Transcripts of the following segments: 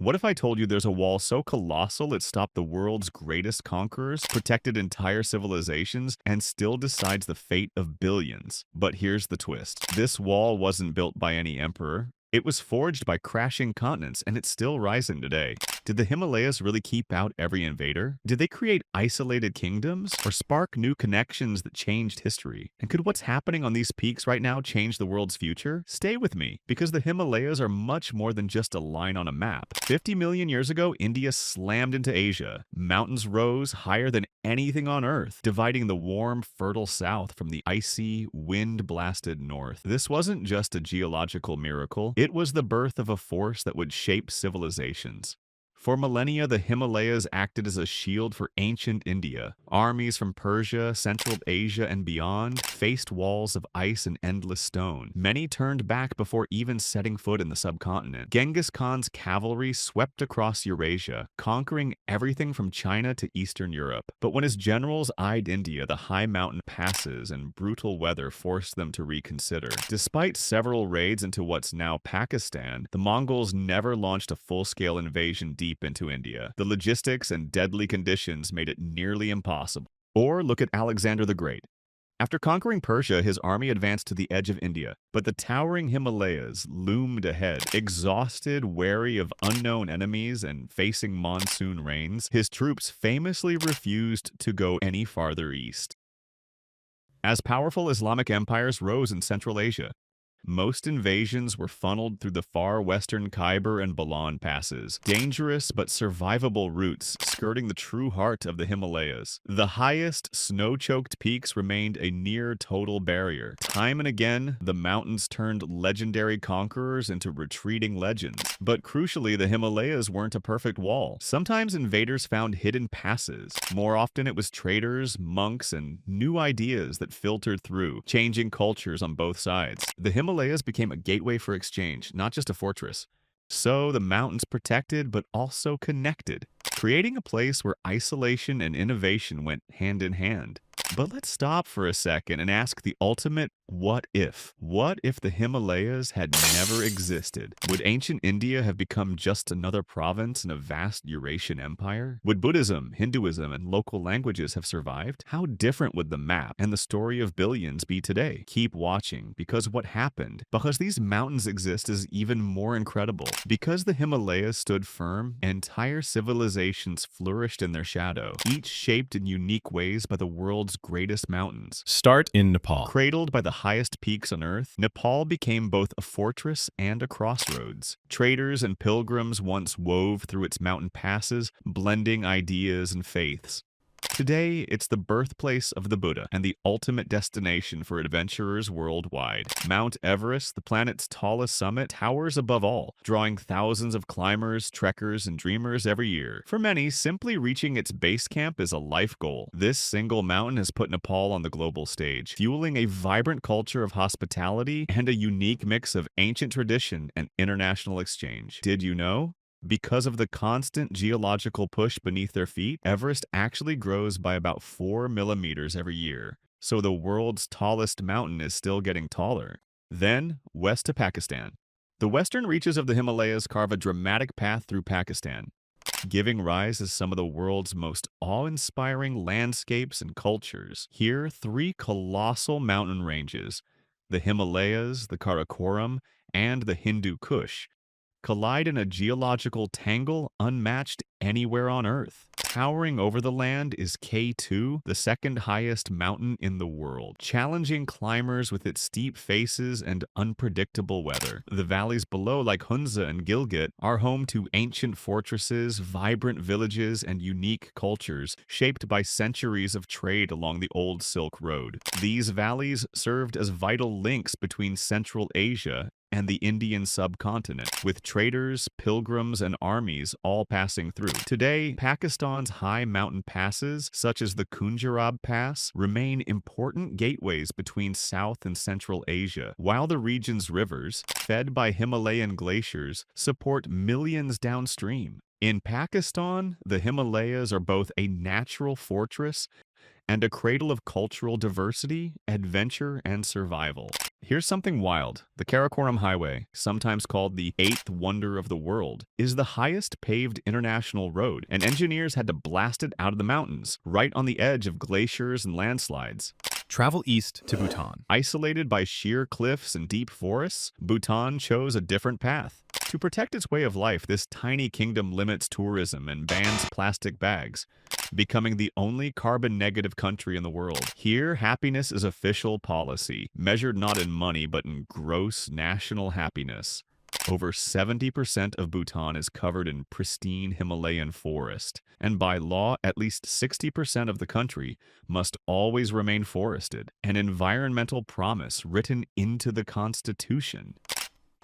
What if I told you there's a wall so colossal it stopped the world's greatest conquerors, protected entire civilizations, and still decides the fate of billions? But here's the twist. This wall wasn't built by any emperor. It was forged by crashing continents, and it's still rising today. Did the Himalayas really keep out every invader? Did they create isolated kingdoms, or spark new connections that changed history? And could what's happening on these peaks right now change the world's future? Stay with me, because the Himalayas are much more than just a line on a map. 50 million years ago, India slammed into Asia. Mountains rose higher than anything on Earth, dividing the warm, fertile south from the icy, wind-blasted north. This wasn't just a geological miracle. It was the birth of a force that would shape civilizations. For millennia, the Himalayas acted as a shield for ancient India. Armies from Persia, Central Asia, and beyond faced walls of ice and endless stone. Many turned back before even setting foot in the subcontinent. Genghis Khan's cavalry swept across Eurasia, conquering everything from China to Eastern Europe. But when his generals eyed India, the high mountain passes and brutal weather forced them to reconsider. Despite several raids into what's now Pakistan, the Mongols never launched a full-scale invasion deep into India. The logistics and deadly conditions made it nearly impossible. Or look at Alexander the Great. After conquering Persia, his army advanced to the edge of India, but the towering Himalayas loomed ahead. Exhausted, wary of unknown enemies, and facing monsoon rains, his troops famously refused to go any farther east. As powerful Islamic empires rose in Central Asia, most invasions were funneled through the far western Khyber and Bolan passes, dangerous but survivable routes skirting the true heart of the Himalayas. The highest, snow-choked peaks remained a near-total barrier. Time and again, the mountains turned legendary conquerors into retreating legends. But crucially, the Himalayas weren't a perfect wall. Sometimes invaders found hidden passes. More often, it was traders, monks, and new ideas that filtered through, changing cultures on both sides. The Himalayas became a gateway for exchange, not just a fortress. So the mountains protected but also connected, creating a place where isolation and innovation went hand in hand. But let's stop for a second and ask the ultimate what if? What if the Himalayas had never existed? Would ancient India have become just another province in a vast Eurasian empire? Would Buddhism, Hinduism, and local languages have survived? How different would the map and the story of billions be today? Keep watching, because what happened, because these mountains exist, is even more incredible. Because the Himalayas stood firm, entire civilizations flourished in their shadow, each shaped in unique ways by the world's greatest mountains. Start in Nepal. Cradled by the highest peaks on Earth, Nepal became both a fortress and a crossroads. Traders and pilgrims once wove through its mountain passes, blending ideas and faiths. Today, it's the birthplace of the Buddha and the ultimate destination for adventurers worldwide. Mount Everest, the planet's tallest summit, towers above all, drawing thousands of climbers, trekkers, and dreamers every year. For many, simply reaching its base camp is a life goal. This single mountain has put Nepal on the global stage, fueling a vibrant culture of hospitality and a unique mix of ancient tradition and international exchange. Did you know? Because of the constant geological push beneath their feet, Everest actually grows by about 4 millimeters every year, so the world's tallest mountain is still getting taller. Then, west to Pakistan. The western reaches of the Himalayas carve a dramatic path through Pakistan, giving rise to some of the world's most awe-inspiring landscapes and cultures. Here, 3 colossal mountain ranges, the Himalayas, the Karakoram, and the Hindu Kush, collide in a geological tangle unmatched anywhere on Earth. Towering over the land is K2, the second highest mountain in the world, challenging climbers with its steep faces and unpredictable weather. The valleys below, like Hunza and Gilgit, are home to ancient fortresses, vibrant villages, and unique cultures shaped by centuries of trade along the old Silk Road. These valleys served as vital links between Central Asia and the Indian subcontinent, with traders, pilgrims, and armies all passing through. Today, Pakistan's high mountain passes, such as the Kunjarab Pass, remain important gateways between South and Central Asia, while the region's rivers, fed by Himalayan glaciers, support millions downstream. In Pakistan, the Himalayas are both a natural fortress and a cradle of cultural diversity, adventure, and survival. Here's something wild. The Karakoram Highway, sometimes called the eighth wonder of the world, is the highest paved international road, and engineers had to blast it out of the mountains, right on the edge of glaciers and landslides. Travel east to Bhutan. Isolated by sheer cliffs and deep forests, Bhutan chose a different path. To protect its way of life, this tiny kingdom limits tourism and bans plastic bags, becoming the only carbon-negative country in the world. Here, happiness is official policy, measured not in money but in gross national happiness. Over 70% of Bhutan is covered in pristine Himalayan forest, and by law, at least 60% of the country must always remain forested, an environmental promise written into the constitution.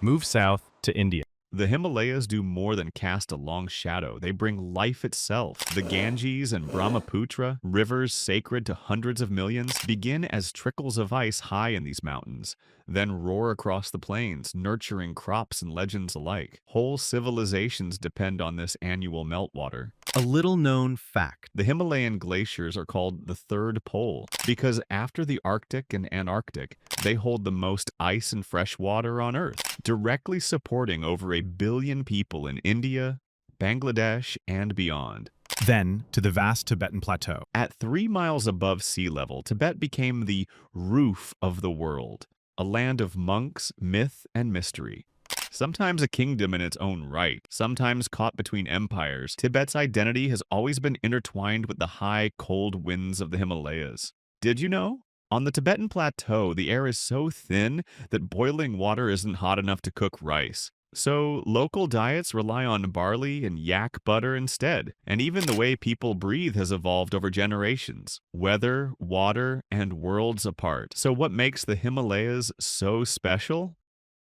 Move south to India. The Himalayas do more than cast a long shadow. They bring life itself. The Ganges and Brahmaputra, rivers sacred to hundreds of millions, begin as trickles of ice high in these mountains, then roar across the plains, nurturing crops and legends alike. Whole civilizations depend on this annual meltwater. A little-known fact. The Himalayan glaciers are called the third pole because after the Arctic and Antarctic, they hold the most ice and fresh water on Earth, directly supporting over 1 billion people in India, Bangladesh, and beyond. Then to the vast Tibetan plateau. At 3 miles above sea level, Tibet became the roof of the world, a land of monks, myth, and mystery. Sometimes a kingdom in its own right, sometimes caught between empires, Tibet's identity has always been intertwined with the high, cold winds of the Himalayas. Did you know? On the Tibetan plateau, the air is so thin that boiling water isn't hot enough to cook rice. So, local diets rely on barley and yak butter instead, and even the way people breathe has evolved over generations. Weather, water, and worlds apart. So what makes the Himalayas so special?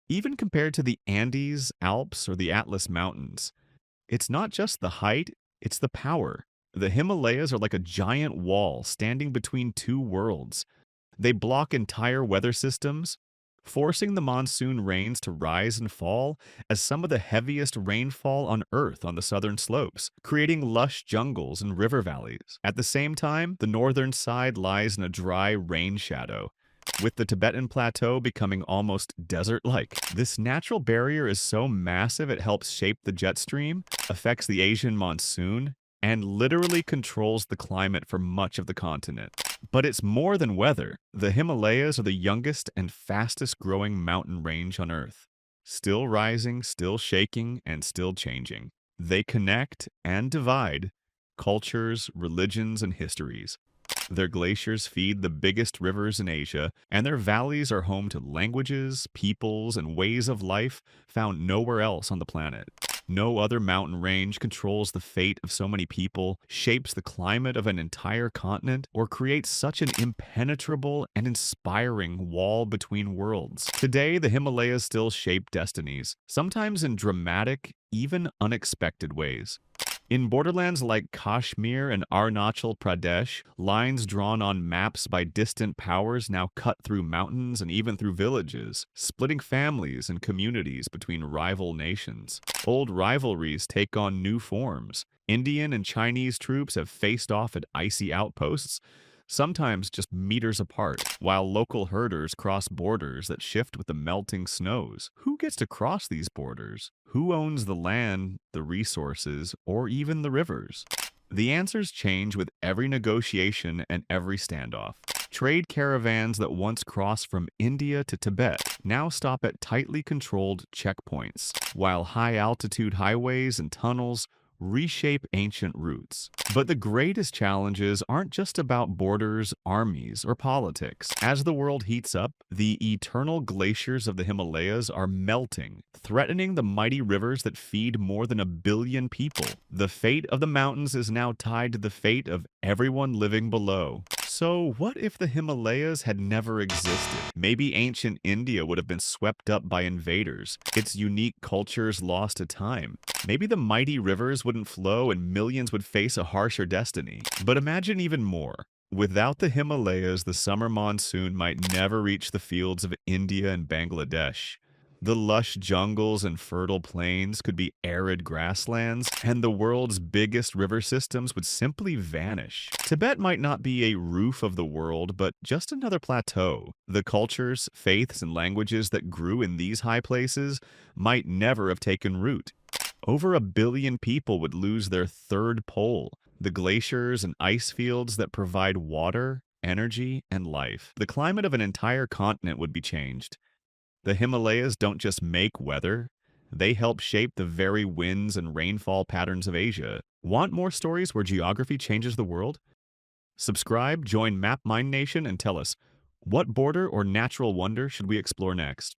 Even compared to the Andes, Alps, or the Atlas Mountains, it's not just the height, it's the power. The Himalayas are like a giant wall standing between two worlds. They block entire weather systems, forcing the monsoon rains to rise and fall as some of the heaviest rainfall on Earth on the southern slopes, creating lush jungles and river valleys. At the same time, the northern side lies in a dry rain shadow, with the Tibetan plateau becoming almost desert-like. This natural barrier is so massive it helps shape the jet stream, affects the Asian monsoon, and literally controls the climate for much of the continent. But it's more than weather. The Himalayas are the youngest and fastest growing mountain range on Earth. Still rising, still shaking, and still changing. They connect and divide cultures, religions, and histories. Their glaciers feed the biggest rivers in Asia, and their valleys are home to languages, peoples, and ways of life found nowhere else on the planet. No other mountain range controls the fate of so many people, shapes the climate of an entire continent, or creates such an impenetrable and inspiring wall between worlds. Today, the Himalayas still shape destinies, sometimes in dramatic, even unexpected ways. In borderlands like Kashmir and Arunachal Pradesh, lines drawn on maps by distant powers now cut through mountains and even through villages, splitting families and communities between rival nations. Old rivalries take on new forms. Indian and Chinese troops have faced off at icy outposts, sometimes just meters apart, while local herders cross borders that shift with the melting snows. Who gets to cross these borders? Who owns the land, the resources, or even the rivers? The answers change with every negotiation and every standoff. Trade caravans that once crossed from India to Tibet now stop at tightly controlled checkpoints, while high-altitude highways and tunnels reshape ancient routes. But the greatest challenges aren't just about borders, armies, or politics. As the world heats up, the eternal glaciers of the Himalayas are melting, threatening the mighty rivers that feed more than 1 billion people. The fate of the mountains is now tied to the fate of everyone living below. So what if the Himalayas had never existed? Maybe ancient India would have been swept up by invaders, its unique cultures lost to time. Maybe the mighty rivers wouldn't flow and millions would face a harsher destiny. But imagine even more. Without the Himalayas, the summer monsoon might never reach the fields of India and Bangladesh. The lush jungles and fertile plains could be arid grasslands, and the world's biggest river systems would simply vanish. Tibet might not be a roof of the world, but just another plateau. The cultures, faiths, and languages that grew in these high places might never have taken root. Over 1 billion people would lose their third pole, the glaciers and ice fields that provide water, energy, and life. The climate of an entire continent would be changed. The Himalayas don't just make weather, they help shape the very winds and rainfall patterns of Asia. Want more stories where geography changes the world? Subscribe, join Map Mind Nation, and tell us, what border or natural wonder should we explore next?